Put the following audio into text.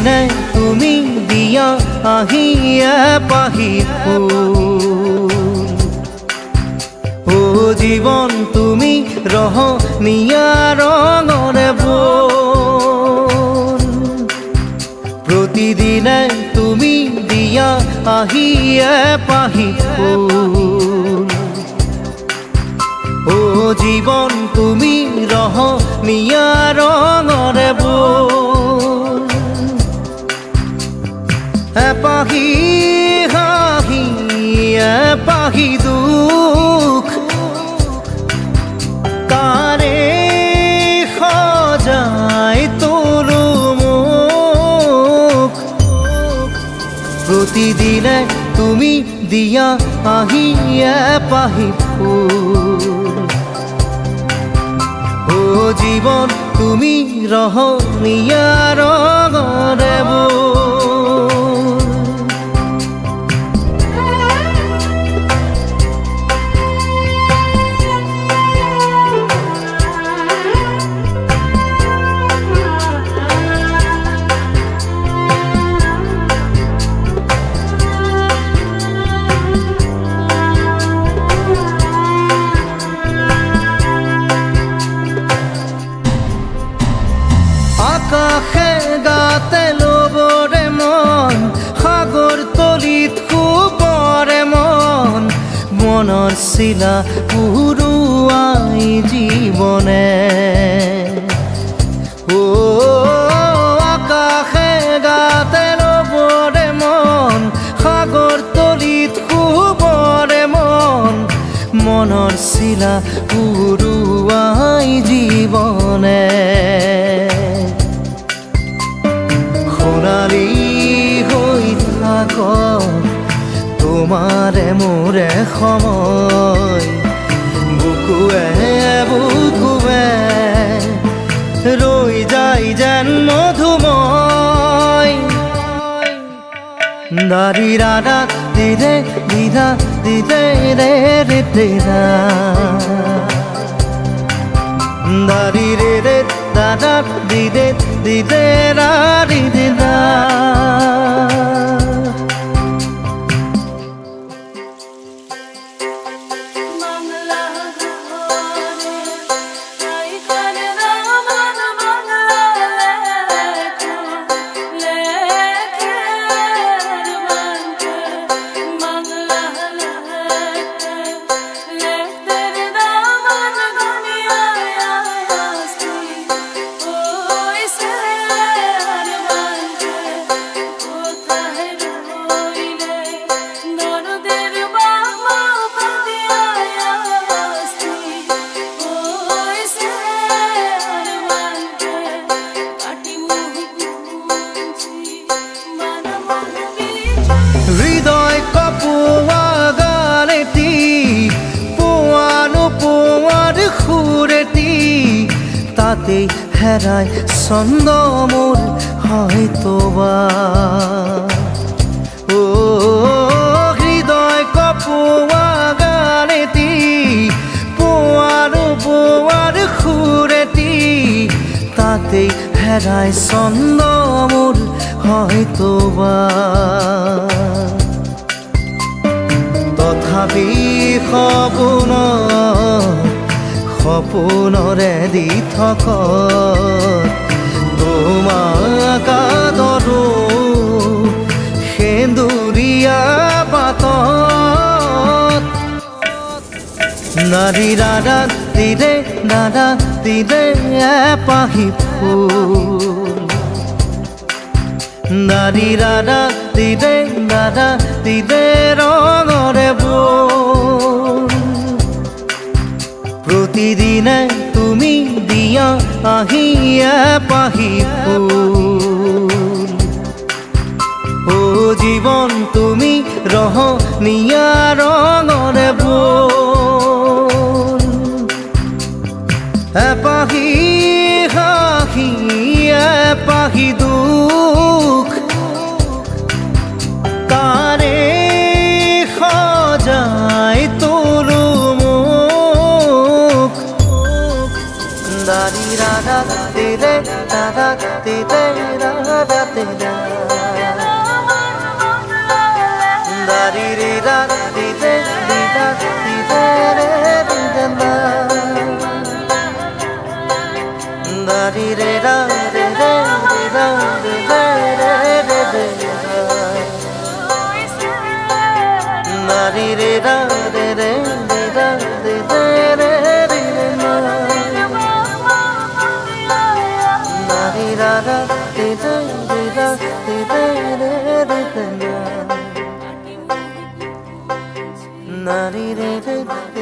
প্ৰতিদিনে তুমি দিয়া আহিয়ে পাহি ফুল ও জীৱন তুমি ৰহনীয়া ৰঙৰে বোল প্ৰতিদিনে তুমি দিয়া আহিয়ে পাহি ফুল ও জীৱন তুমি ৰহনীয়া ৰঙৰে বোল এপাহি হাঁহি এপাহি দুখ তাৰে সজাই তোলো মোক প্ৰতিদিনে তুমি দিয়া আহিয়ে পাহি ফুল ও জীৱন তুমি ৰহনীয়া ৰঙৰে বোল আকাশে গাতে ল'বৰে মন সাগৰ তলিত শুবৰে মন মনৰ চিলা উৰুৱাই জীৱনে ও আকাশে গাতে ল'বৰে মন সাগৰ তলিত শুবৰে মন মনৰ চিলা উৰুৱাই জীৱনে সোণালী হৈ থাক তোমাৰে মোৰে সময় বুকুৱে বুকুৱে ৰৈ যায় যেন মধুময় দাৰি ৰাধা দিদে দিদা দিদে ৰে ৰে দিদা দাৰি ৰে ৰে দাদা দিদে দিদে রা দিদে দা হৃদয় কপোৱা গানেটি পোৱানো পোৱাৰ সুৰেটি তাতে হেৰাই ছন্দ মোৰ হয়তো বা ও হৃদয় কপোৱা গানেটি পোৱানো পোৱাৰ সুৰেটি তাতে হেৰাই ছন্দ মোৰ হয়তো বা তথাপি সপোনৰে দি থক তোমাক আদৰো সেন্দুৰীয়া বাটত নাৰী দাদা দিদে এপাহি ফুল নাৰী দাদা দিদে ৰঙৰে বোল প্ৰতিদিনে তুমি দিয়া আহিয়ে পাহি ফুল ও জীৱন তুমি ৰহনীয়া ৰঙৰে বোল এপাহি হাঁহি এপাহি দুখ তাৰে সজাই তোলো মোক da di da da di re da da di re da da di da da di re da di re di da di re di da da di re da di re di da di re di da di re da di re di da di re da da di da di da di re di da